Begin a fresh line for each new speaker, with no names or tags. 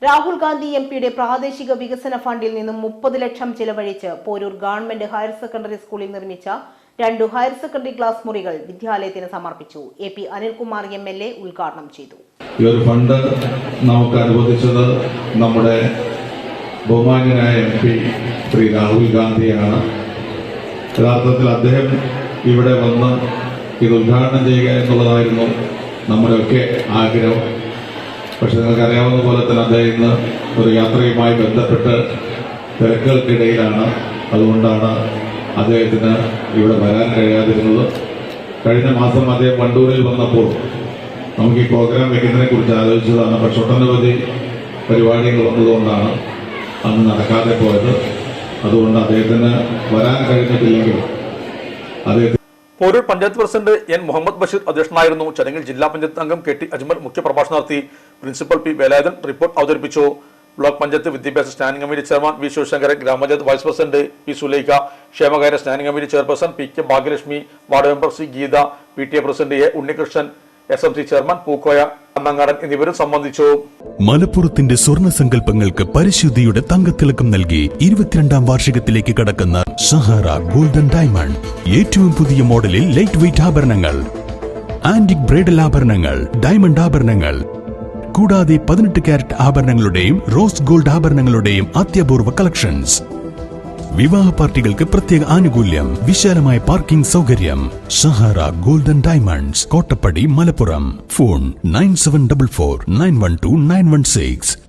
രാഹുൽ ഗാന്ധി എംപിയുടെ പ്രാദേശിക വികസന ഫണ്ടിൽ നിന്നും 30 ലക്ഷം ചിലവഴിച്ച് പോരൂർ ഗവൺമെന്റ് ഹയർ സെക്കൻഡറി സ്കൂളിൽ നിർമ്മിച്ച 2 ഹയർ സെക്കൻഡറി ക്ലാസ് മുറികൾ വിദ്യാലയത്തിന് സമർപ്പിച്ചു. AP അനിൽകുമാർ MLA ഉദ്ഘാടനം ചെയ്തു.
ഈ ഒരു ഫണ്ട് നമുക്ക് അനുവദിച്ചത് നമ്മുടെ ബഹുമാന്യനായ MP ശ്രീ രാഹുൽ ഗാന്ധിയാണ്. യഥാർത്ഥത്തിൽ അദ്ദേഹം ഇവിടെ വന്ന് ഇത് ഉദ്ഘാടനം ചെയ്യുക എന്നുള്ളതായിരുന്നു നമ്മുടെയൊക്കെ ആഗ്രഹം. പക്ഷെ നിങ്ങൾക്കറിയാവുന്ന പോലെ തന്നെ അദ്ദേഹം ഇന്ന് ഒരു യാത്രയുമായി ബന്ധപ്പെട്ട് തിരക്കുകൾക്കിടയിലാണ്. അതുകൊണ്ടാണ് അദ്ദേഹത്തിന് ഇവിടെ വരാൻ കഴിയാതിരുന്നത്. കഴിഞ്ഞ മാസം അദ്ദേഹം വണ്ടൂരിൽ വന്നപ്പോൾ നമുക്ക് ഈ പ്രോഗ്രാം വെക്കുന്നതിനെ കുറിച്ച് ആലോചിച്ചതാണ്. പക്ഷെ ഒട്ടനവധി പരിപാടികൾ വന്നതുകൊണ്ടാണ് അന്ന് നടക്കാതെ പോയത്. അതുകൊണ്ട് അദ്ദേഹത്തിന് വരാൻ കഴിഞ്ഞിട്ടില്ലെങ്കിലും അദ്ദേഹത്തിന്
പോരൂർ പഞ്ചായത്ത് പ്രസിഡന്റ് N. മുഹമ്മദ് ബഷീർ അധ്യക്ഷനായിരുന്നു. ചടങ്ങിൽ ജില്ലാ പഞ്ചായത്ത് അംഗം KT അജ്മൽ മുഖ്യപ്രഭാഷണം നടത്തി. Principal P. വേലായുധൻ റിപ്പോർട്ട് അവതരിപ്പിച്ചു. ബ്ലോക്ക് പഞ്ചായത്ത് വിദ്യാഭ്യാസ standing committee chairman V. Sivasankaran, ഗ്രാമപഞ്ചായത്ത് വൈസ് പ്രസിഡന്റ് P. സുലൈഖ, ക്ഷേമകാര്യ standing committee chairperson P. K. Bhagyalakshmi, ward member C. Geetha, PTA president A. Unnikrishnan, SMC chairman Pookoya Annangadan എന്നിവരും സംബന്ധിച്ചു.
മലപ്പുറത്തിന്റെ സ്വർണ്ണ സങ്കല്പങ്ങൾക്ക് പരിശുദ്ധിയുടെ തങ്കത്തിലക്കം നൽകി 22ാം വാർഷികത്തിലേക്ക് കടക്കുന്ന സഹാറ ഗോൾഡൻ ഡയമണ്ട്. ഏറ്റവും പുതിയ മോഡലിൽ ലൈറ്റ് വെയ്റ്റ് ആഭരണങ്ങൾ, ആന്റിക് ബ്രൈഡൽ ആഭരണങ്ങൾ, ഡയമണ്ട് ആഭരണങ്ങൾ കൂടാതെ 18 കാരറ്റ് ആഭരണങ്ങളുടെയും റോസ് ഗോൾഡ് ആഭരണങ്ങളുടെയും അത്യപൂർവ കളക്ഷൻസ്. വിവാഹ പാർട്ടികൾക്ക് പ്രത്യേക ആനുകൂല്യം, വിശാലമായ പാർക്കിംഗ് സൗകര്യം. Sahara golden diamonds, Kottappadi, Malappuram. Phone 9744 912 916.